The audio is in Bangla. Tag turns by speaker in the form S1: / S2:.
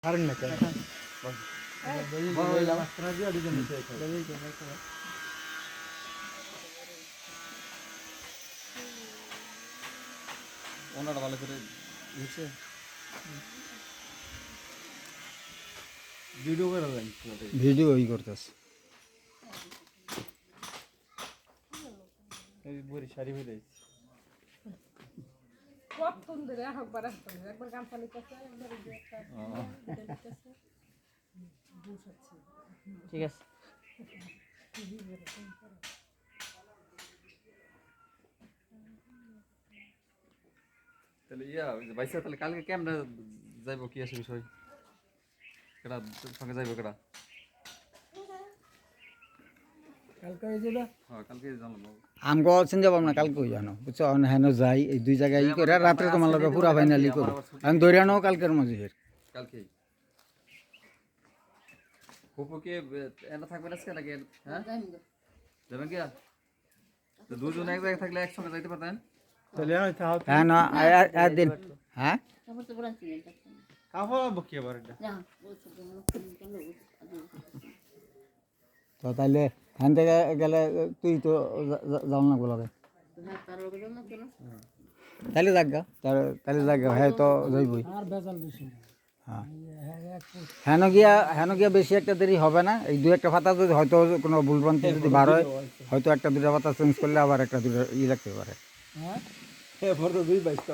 S1: পারেন না কেন
S2: ওনারা ভালো করে দিচ্ছে ভিডিও করে দেন
S1: ভিডিও ওই করতেছে
S2: এই বড়ি শাড়ি হয়ে যাচ্ছে
S3: কতক্ষণ ধরে একবার আসতো একবার গান চালিতেছে একবার এই যে একটা চালিতেছে
S4: ঠিক আছে
S2: তাহলে ভাইসা তাহলে কালকে কেমন যাইব কি আছে বিষয় কেডা সঙ্গে যাইব কেডা
S1: কালকে এই যেটা
S2: হ্যাঁ কালকে জানাবো
S1: আমগো চিন্তা ভাবনা কালকে হই জানো বুঝছো হেন যাই এই দুই জায়গায় ই করে রাত্রে তোমার লগে পুরা ফাইনালি করো আমি ধরে আনো কালকের মাঝে
S2: কালকেই ফুপুকে এনা থাকবে আজকে নাকি হ্যাঁ যাবেন কি তো দুজন এক জায়গায় থাকলে একসঙ্গে যাইতে পারতেন
S1: তাহলে হ্যাঁ না একদিন হ্যাঁ
S2: কাপড় বকিয়ে পারে
S1: তো তাইলে হ্যান থেকে গেলে তুই তো যাও না গোলাবে তাহলে যাগা তাহলে যাগা হ্যাঁ তো যাইবই হ্যাঁ হেন গিয়া বেশি একটা দেরি হবে না এই দু একটা পাতা যদি হয়তো কোনো ভুলভ্রান্তি যদি বার হয় হয়তো একটা দুটা পাতা চেঞ্জ করলে আবার একটা দুটা ই লাগতে পারে
S2: হ্যাঁ ফটো দুই বাইশটা